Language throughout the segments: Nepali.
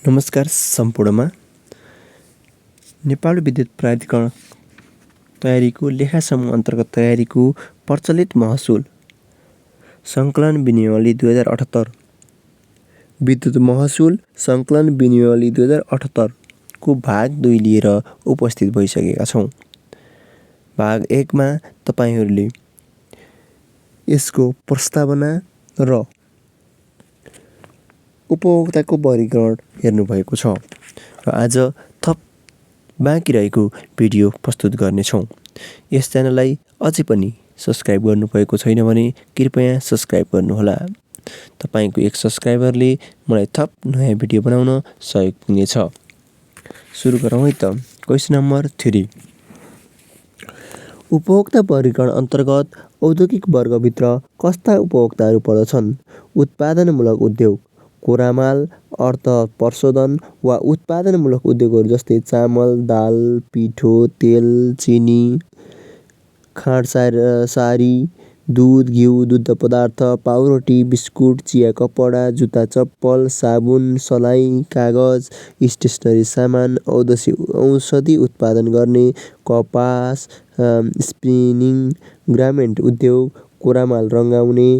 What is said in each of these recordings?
नमस्कार सम्पूर्णमा। नेपाल विद्युत प्राधिकरण तयारीको लेखा समूह अन्तर्गत तयारीको प्रचलित महसुल सङकलन विनियमावली 2078 विद्युत महसुल सङकलन विनियमावली 2078 को भाग 2 लिएर उपस्थित भइसकेका छौँ। भाग 1 मा तपाईहरूले यसको प्रस्तावना र उपभोक्ताको वर्गीकरण हेर्नुभएको छ र आज थप बाँकी रहेको भिडियो प्रस्तुत गर्नेछौँ। यस च्यानललाई अझै पनि सब्स्क्राइब गर्नुभएको छैन भने कृपया सब्स्क्राइब गर्नुहोला। तपाईँको एक सब्स्क्राइबरले मलाई थप नयाँ भिडियो बनाउन सहयोग पुग्नेछ। सुरु गरौँ है त। Question number 3। उपभोक्ता वर्गीकरण अन्तर्गत औद्योगिक वर्गभित्र कस्ता उपभोक्ताहरू पर्दछन्? उत्पादनमूलक उद्योग, कोरामाल, अर्थ प्रशोधन वा उत्पादनमूलक उद्योगहरू जस्तै चामल, दाल, पिठो, तेल, चिनी, खाँडसारी, दूध, घिउ, दुग्ध पदार्थ, पाउरोटी, बिस्कुट, चिया, कपडा, जुत्ता, चप्पल, साबुन, सलाई, कागज, स्टेसनरी सामान, औषधि उत्पादन गर्ने, कपास, स्पिनिङ, गार्मेन्ट उद्योग, कोरामाल रङ्गाउने,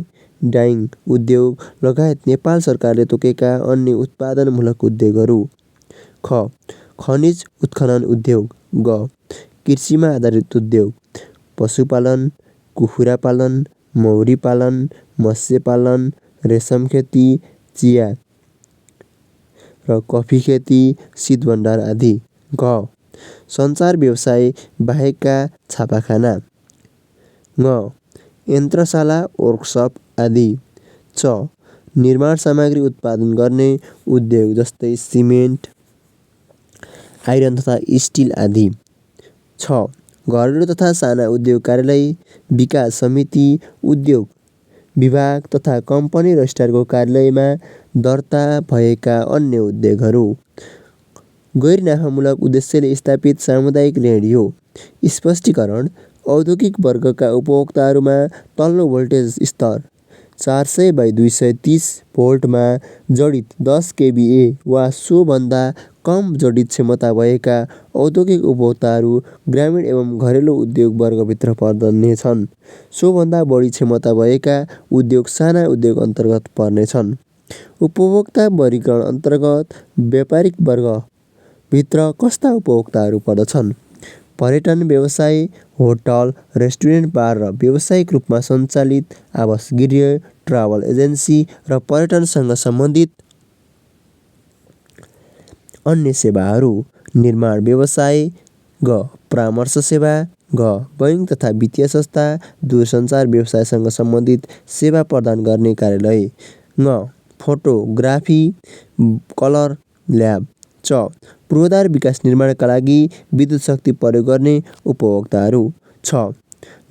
डाइङ उद्योग लगायत नेपाल सरकारले तोकेका अन्य उत्पादनमूलक उद्योगहरू। ख. खनिज उत्खनन उद्योग। ग. कृषिमा आधारित उद्योग, पशुपालन, कुखुरा पालन, मौरी पालन, मत्स्य पालन, रेशम खेती, चिया र कफी खेती, शीतभण्डार आदि। घ. सञ्चार व्यवसाय बाहेकका छापाखाना। ङ. यन्त्रशाला, वर्कसप आदि। च. निर्माण सामग्री उत्पादन गर्ने उद्योग जस्तै सिमेन्ट, आइरन तथा स्टिल आदि। छ. घरेलु तथा साना उद्योग कार्यालय, विकास समिति, उद्योग विभाग तथा कम्पनी रजिष्ट्रारको कार्यालयमा दर्ता भएका अन्य उद्योगहरू। गैर नाफामूलक उद्देश्यले स्थापित सामुदायिक रेडियो। स्पष्टीकरण। औद्योगिक वर्गका उपभोक्ताहरूमा तल्लो भोल्टेज स्तर 400/230 भोल्टमा जडित 10 kVA वा सो भन्दा कम जडित क्षमता भएका औद्योगिक उपभोक्ताहरू ग्रामीण एवं घरेलु उद्योग वर्गभित्र पर्दनेछन्। सो भन्दा बढी क्षमता भएका उद्योग साना उद्योग अन्तर्गत पर्नेछन्। उपभोक्ता वर्गीकरण अन्तर्गत व्यापारिक वर्गभित्र कस्ता उपभोक्ताहरू पर्दछन्? पर्यटन व्यवसाय, होटल, रेस्टुरेन्ट, बार र व्यावसायिक रूपमा सञ्चालित आवास गृह, ट्राभल एजेन्सी र पर्यटनसँग सम्बन्धित अन्य सेवाहरू। निर्माण व्यवसाय। ग. परामर्श सेवा। घ. बैङ्क तथा वित्तीय संस्था, दूरसञ्चार व्यवसायसँग सम्बन्धित सेवा प्रदान गर्ने कार्यालय। ङ. Photography, colour lab. च. पूर्वाधार विकास निर्माणका लागि विद्युत शक्ति प्रयोग गर्ने उपभोक्ताहरू। छ.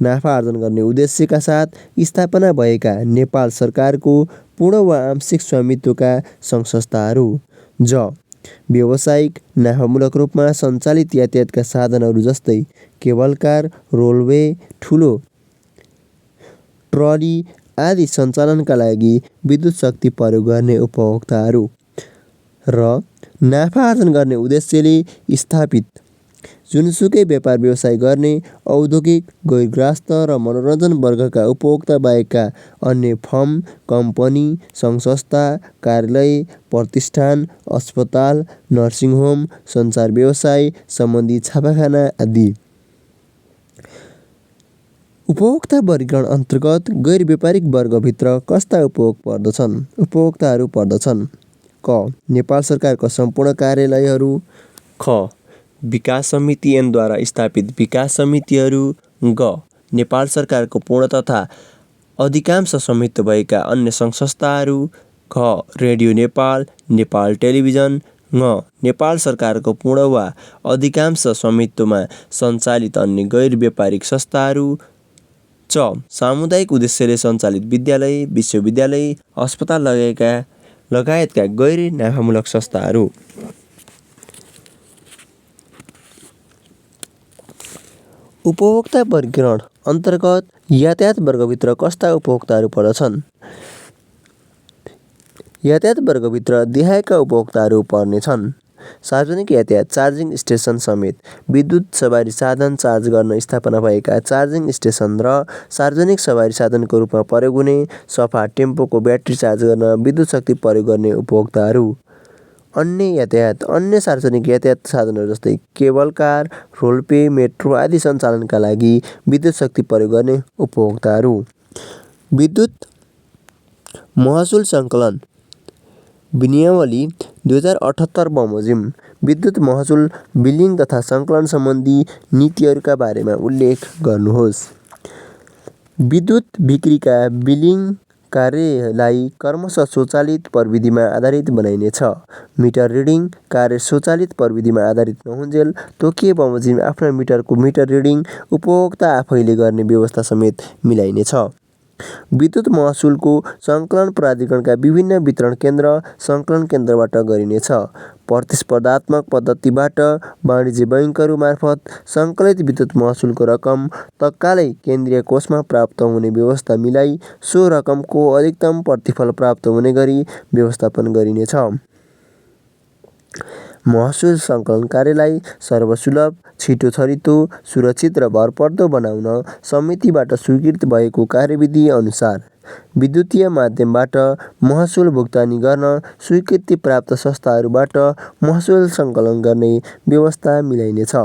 नाफा आर्जन गर्ने उद्देश्यका साथ स्थापना भएका नेपाल सरकारको पूर्ण वा आंशिक स्वामित्वका सङ्घ-संस्थाहरू। ज. व्यावसायिक, नाफामूलक रूपमा सञ्चालित यातायातका साधनहरू जस्तै केबल कार, रोलवे, ठुलो ट्रली आदि सञ्चालनका लागि विद्युत शक्ति प्रयोग गर्ने उपभोक्ताहरू। र. नाफा आर्जन गर्ने उद्देश्यले स्थापित जुनसुकै व्यापार व्यवसाय गर्ने औद्योगिक, गैर-गृहस्थ र मनोरञ्जन वर्गका उपभोक्ता बाहेकका अन्य फर्म, कम्पनी, सङ्घ-संस्था, कार्यालय, प्रतिष्ठान, अस्पताल, नर्सिङ होम, सञ्चार व्यवसाय सम्बन्धी छापाखाना आदि। उपभोक्ता वर्गीकरण अन्तर्गत गैर व्यापारिक वर्गभित्र कस्ता उपभोक्ताहरू पर्दछन्? क. नेपाल सरकारका सम्पूर्ण कार्यालयहरू। ख. विकास समिति ऐनद्वारा स्थापित विकास समितिहरू। ग. नेपाल सरकारको पूर्ण तथा अधिकांश स्वामित्व भएका अन्य सङ्घ-संस्थाहरू। घ. Radio Nepal, Nepal television. ङ. नेपाल सरकारको पूर्ण वा अधिकांश स्वामित्वमा सञ्चालित अन्य गैर व्यापारिक संस्थाहरू। च. सामुदायिक उद्देश्यले सञ्चालित विद्यालय, विश्वविद्यालय, अस्पताल लगायतका गैर नाफामूलक संस्थाहरू। उपभोक्ता वर्गीकरण अन्तर्गत यातायात वर्गभित्र कस्ता उपभोक्ताहरू पर्दछन्? यातायात वर्गभित्र देखाएका उपभोक्ताहरू पर्नेछन्। सार्वजनिक यातायात चार्जिङ स्टेसन समेत विद्युत सवारी साधन चार्ज गर्न स्थापना भएका चार्जिङ स्टेसन र सार्वजनिक सवारी साधनको रूपमा प्रयोग हुने सफा टेम्पोको ब्याट्री चार्ज गर्न विद्युत शक्ति प्रयोग गर्ने उपभोक्ताहरू। अन्य सार्वजनिक यातायात साधनहरू जस्तै केबल कार, रोलवे, मेट्रो आदि सञ्चालनका लागि विद्युत शक्ति प्रयोग गर्ने उपभोक्ताहरू। विद्युत महसुल सङ्कलन विनियमावली 2078 बमोजिम विद्युत महसुल बिलिङ तथा सङ्कलन सम्बन्धी नीतिहरूका बारेमा उल्लेख गर्नुहोस्। विद्युत बिक्रीका बिलिङ कार्यलाई क्रमशः स्वचालित प्रविधिमा आधारित बनाइनेछ। मिटर रिडिङ कार्य स्वचालित प्रविधिमा आधारित नहुन्जेल तोकिए बमोजिम आफ्ना मिटरको मिटर रिडिङ उपभोक्ता आफैले गर्ने व्यवस्था समेत मिलाइनेछ। विद्युत महसुलको सङ्कलन प्राधिकरणका विभिन्न वितरण केन्द्र सङ्कलन केन्द्रबाट गरिनेछ। प्रतिस्पर्धात्मक पद्धतिबाट वाणिज्य बैङ्कहरू मार्फत सङ्कलित विद्युत महसुलको रकम तत्कालै केन्द्रीय कोषमा प्राप्त हुने व्यवस्था मिलाई सो रकमको अधिकतम प्रतिफल प्राप्त हुने गरी व्यवस्थापन गरिनेछ। महसुल सङ्कलन कार्यलाई सर्वसुलभ, छिटो छरितो, सुरक्षित र भरपर्दो बनाउन समितिबाट स्वीकृत भएको कार्यविधि अनुसार विद्युतीय माध्यमबाट महसुल भुक्तानी गर्न स्वीकृति प्राप्त संस्थाहरूबाट महसुल सङ्कलन गर्ने व्यवस्था मिलाइनेछ।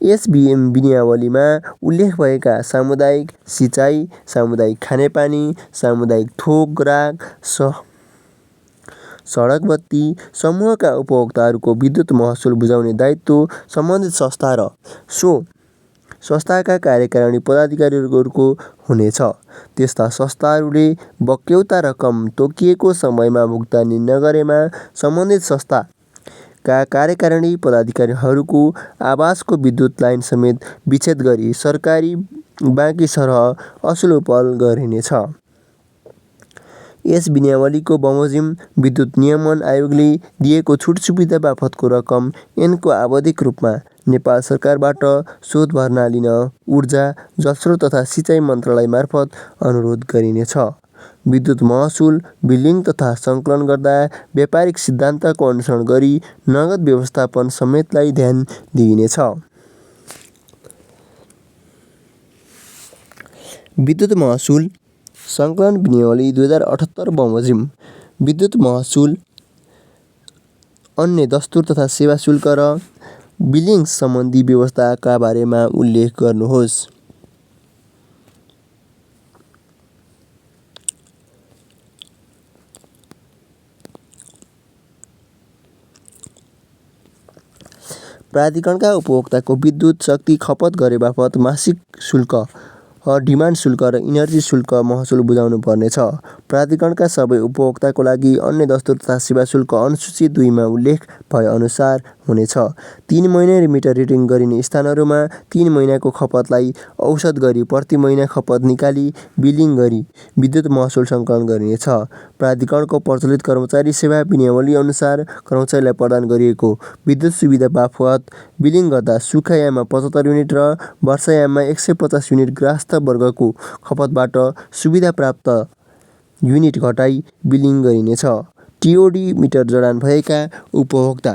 यस विनियमावलीमा उल्लेख भएका सामुदायिक सिँचाइ, सामुदायिक खानेपानी, सामुदायिक थोक ग्राहक, सडक बत्ती समूहका उपभोक्ताहरूको विद्युत महसुल बुझाउने दायित्व सम्बन्धित संस्था र सो संस्थाका कार्यकारिणी पदाधिकारीहरूको हुनेछ। त्यस्ता संस्थाहरूले बक्यौता रकम तोकिएको समयमा भुक्तानी नगरेमा सम्बन्धित संस्थाका कार्यकारिणी पदाधिकारीहरूको आवासको विद्युत लाइन समेत विच्छेद गरी सरकारी बाँकी सरह असुल पहल गरिनेछ। यस विनियमावलीको बमोजिम विद्युत नियमन आयोगले दिएको छुट सुविधा बापतको रकम ऐनको आवधिक रूपमा नेपाल सरकारबाट शोध भर्ना लिन ऊर्जा, जलस्रोत तथा सिँचाइ मन्त्रालय मार्फत अनुरोध गरिनेछ। विद्युत महसुल बिलिङ तथा सङ्कलन गर्दा व्यापारिक सिद्धान्तको अनुसरण गरी नगद व्यवस्थापन समेतलाई ध्यान दिइनेछ। विद्युत महसुल सङ्कलन विनियमावली 2078 बमोजिम विद्युत महसुल, अन्य दस्तुर तथा सेवा शुल्क र बिलिङ सम्बन्धी व्यवस्थाका बारेमा उल्लेख गर्नुहोस्। प्राधिकरणका उपभोक्ताको विद्युत शक्ति खपत गरेबापत मासिक शुल्क, डिमान्ड शुल्क र इनर्जी शुल्क महसुल बुझाउनु पर्नेछ। प्राधिकरणका सबै उपभोक्ताको लागि अन्य दस्तुर तथा सेवा शुल्क अनुसूची 2 मा उल्लेख भए अनुसार हुनेछ। 3 महिने मिटर रिडिङ गरिने स्थानहरूमा 3 महिनाको खपतलाई औसत गरी प्रति महिना खपत निकाली बिलिङ गरी विद्युत महसुल सङ्कलन गरिनेछ। प्राधिकरणको प्रचलित कर्मचारी सेवा विनियमावली अनुसार कर्मचारीलाई प्रदान गरिएको विद्युत सुविधा बापत बिलिङ गर्दा सुक्खायाममा 75 युनिट र वर्षायाममा 150 युनिट ग्राहस्थ वर्गको खपतबाट सुविधा प्राप्त युनिट घटाई बिलिङ गरिनेछ। टिओडी मिटर जडान भएका उपभोक्ता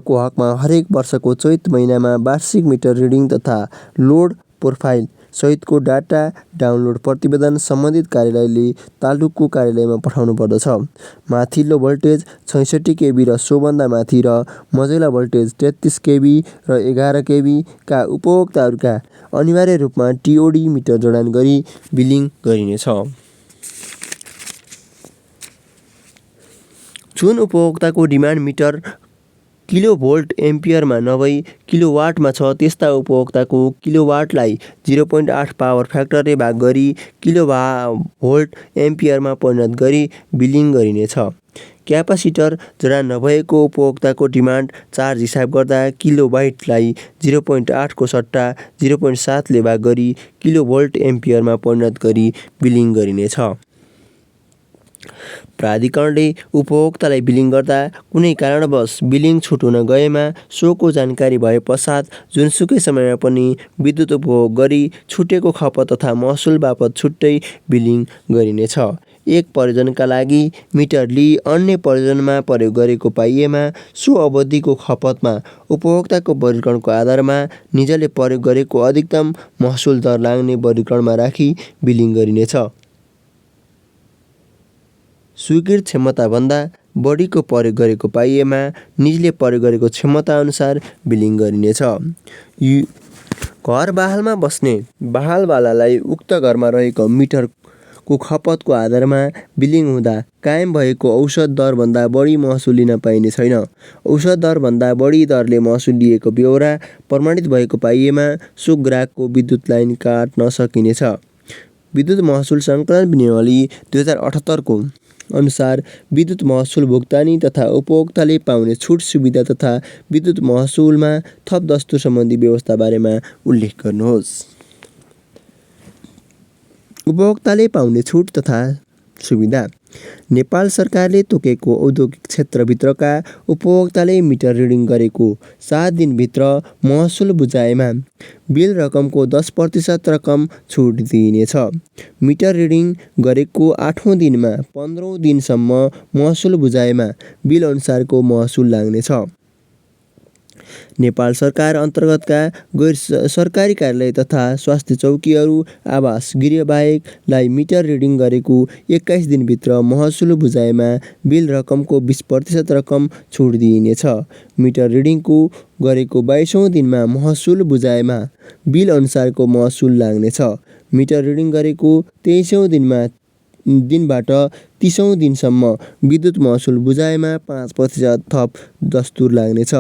को हकमा हरेक वर्षको चैत महिनामा वार्षिक मिटर रिडिङ तथा लोड प्रोफाइल सहितको डाटा डाउनलोड प्रतिवेदन सम्बन्धित कार्यालयले तालुकको कार्यालयमा पठाउनु पर्दछ। माथिल्लो भोल्टेज 66 केबी र सोभन्दा माथि र मझौला भोल्टेज 33 केबी र 11 केबी का उपभोक्ताहरूका अनिवार्य रूपमा टिओडी मिटर जडान गरी बिलिङ गरिनेछ। जुन उपभोक्ताको डिमान्ड मिटर किलोभोल्ट एम्पियरमा नभई किलोवाटमा छ त्यस्ता उपभोक्ताको किलोवाटलाई 0.8 पावर फ्याक्टरले भाग गरी किलोभोल्ट एम्पियरमा परिणत गरी बिलिङ गरिनेछ। क्यापासिटर जडान नभएको उपभोक्ताको डिमान्ड चार्ज हिसाब गर्दा किलोवाटलाई 0.8 को सट्टा 0.7 ले भाग गरी किलोभोल्ट एम्पियरमा परिणत गरी बिलिङ गरिनेछ। प्राधिकरणले उपभोक्तालाई बिलिङ गर्दा कुनै कारणवश बिलिङ छुट हुन गएमा सोको जानकारी भए पश्चात जुनसुकै समयमा पनि विद्युत उपभोग गरी छुटेको खपत तथा महसुल बापत छुट्टै बिलिङ गरिनेछ। एक प्रयोजनका लागि मिटर लिई अन्य प्रयोजनमा प्रयोग गरेको पाइएमा सो अवधिको खपतमा उपभोक्ताको वर्गीकरणको आधारमा निजले प्रयोग गरेको अधिकतम महसुल दर लाग्ने वर्गीकरणमा राखी बिलिङ गरिनेछ। स्वीकृत क्षमताभन्दा बढीको प्रयोग गरेको पाइएमा निजले प्रयोग गरेको क्षमता अनुसार बिलिङ गरिनेछ। घर बहालमा बस्ने बहालवालालाई उक्त घरमा रहेको मिटरको खपतको आधारमा बिलिङ हुँदा कायम भएको औसत दरभन्दा बढी महसुल लिन पाइने छैन। औसत दरभन्दा बढी दरले महसुल लिएको ब्यौरा प्रमाणित भएको पाइएमा सो ग्राहकको विद्युत लाइन काट्न सकिनेछ। विद्युत महसुल सङ्कलन नियमावली 2078 को अनुसार विद्युत महसुल भुक्तानी तथा उपभोक्ताले पाउने छुट सुविधा तथा विद्युत महसुलमा थप दस्तुर सम्बन्धी व्यवस्था बारेमा उल्लेख गर्नुहोस्। उपभोक्ताले पाउने छुट तथा सुविधा। नेपाल सरकारले तोकेको औद्योगिक क्षेत्रभित्रका उपभोक्ताले मिटर रिडिङ गरेको 7 दिनभित्र महसुल बुझाएमा बिल रकमको 10% रकम छुट दिइनेछ। मिटर रिडिङ गरेको 8औं दिनमा 15औं दिनसम्म महसुल बुझाएमा बिल अनुसारको महसुल लाग्नेछ। नेपाल सरकार अन्तर्गतका गैर सरकारी कार्यालय तथा स्वास्थ्य चौकीहरू आवास गृहबाहेकलाई मिटर रिडिङ गरेको 21 दिनभित्र महसुल बुझाएमा बिल रकमको 20% रकम छुट दिइनेछ। मिटर रिडिङको गरेको 22औं दिनमा महसुल बुझाएमा बिल अनुसारको महसुल लाग्नेछ। मिटर रिडिङ गरेको 23औं दिनबाट 30औं दिनसम्म विद्युत महसुल बुझाएमा 5% थप दस्तुर लाग्नेछ।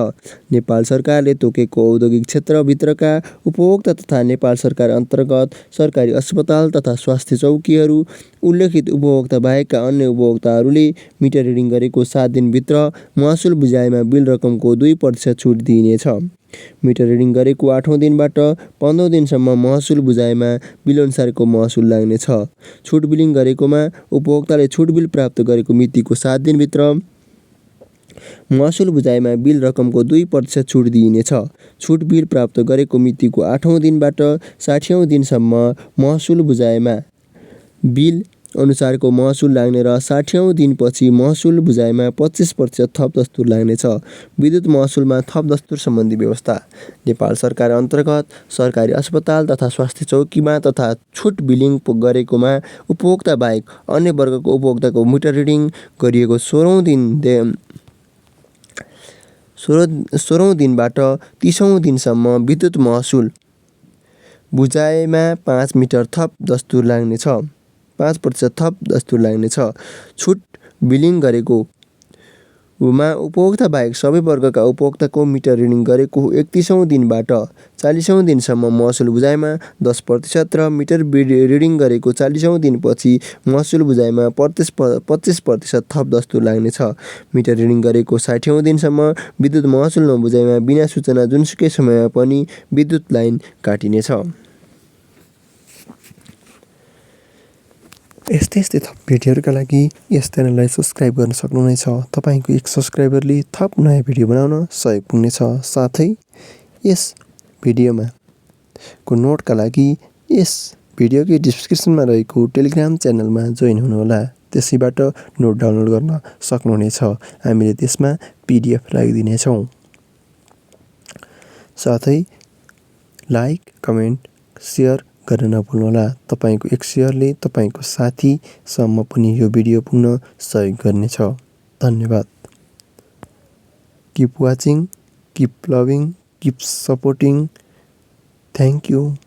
नेपाल सरकारले तोकेको औद्योगिक क्षेत्रभित्रका उपभोक्ता तथा नेपाल सरकार अन्तर्गत सरकारी अस्पताल तथा स्वास्थ्य चौकीहरू उल्लेखित उपभोक्ता बाहेकका अन्य उपभोक्ताहरूले मिटर रिडिङ गरेको 7 दिनभित्र महसुल बुझाएमा बिल रकमको 2% छुट दिइनेछ। मिटर रिडिङ गरेको 8औं दिनबाट 15औं दिनसम्म महसुल बुझाएमा बिल अनुसारको महसुल लाग्नेछ। छुट बिलिङ गरेकोमा उपभोक्ताले छुट बिल प्राप्त गरेको मितिको 7 दिनभित्र महसुल बुझाएमा बिल रकमको 2% छुट दिइनेछ। छुट बिल प्राप्त गरेको मितिको 8औं दिनबाट 60औं दिनसम्म महसुल बुझाएमा बिल अनुसारको महसुल लाग्ने र 60औं दिनपछि महसुल बुझाएमा 25% थप दस्तुर लाग्नेछ। विद्युत महसुलमा थप दस्तुर सम्बन्धी व्यवस्था। नेपाल सरकार अन्तर्गत सरकारी अस्पताल तथा स्वास्थ्य चौकीमा तथा छुट बिलिङ गरेकोमा उपभोक्ता बाहेक अन्य वर्गको उपभोक्ताको मिटर रिडिङ गरिएको 16औं दिनबाट 30औं दिनसम्म विद्युत महसुल बुझाएमा 5 मिटर थप दस्तुर लाग्नेछ। 5% थप दस्तुर लाग्नेछ। छुट बिलिङ गरेको मा उपभोक्ता बाहेक सबै वर्गका उपभोक्ताको मिटर रिडिङ गरेको 31औं दिनबाट 40औं दिनसम्म महसुल बुझाएमा 10% र मिटर रिडिङ गरेको 40औं दिनपछि महसुल बुझाएमा 25% थप दस्तुर लाग्नेछ। मिटर रिडिङ गरेको 60औं दिनसम्म विद्युत महसुल नबुझाएमा बिना सूचना जुनसुकै समयमा पनि विद्युत लाइन काटिनेछ। यस्तै थप भिडियोहरूका लागि यस च्यानललाई सब्स्क्राइब गर्न सक्नुहुनेछ। तपाईँको एक सब्स्क्राइबरले थप नयाँ भिडियो बनाउन सहयोग पुग्नेछ। साथै यस भिडियोमा को नोटका लागि यस भिडियोकै डिस्क्रिप्सनमा रहेको टेलिग्राम च्यानलमा जोइन हुनुहोला। त्यसैबाट नोट डाउनलोड गर्न सक्नुहुनेछ। हामीले त्यसमा PDF राखिदिनेछौँ। साथै लाइक, कमेन्ट, सेयर गर्न नभुल्नुहोला। तपाईँको एक सेयरले तपाईँको साथीसम्म पनि यो भिडियो पुग्न सहयोग गर्नेछ। धन्यवाद। Keep watching, keep loving, keep supporting. Thank you.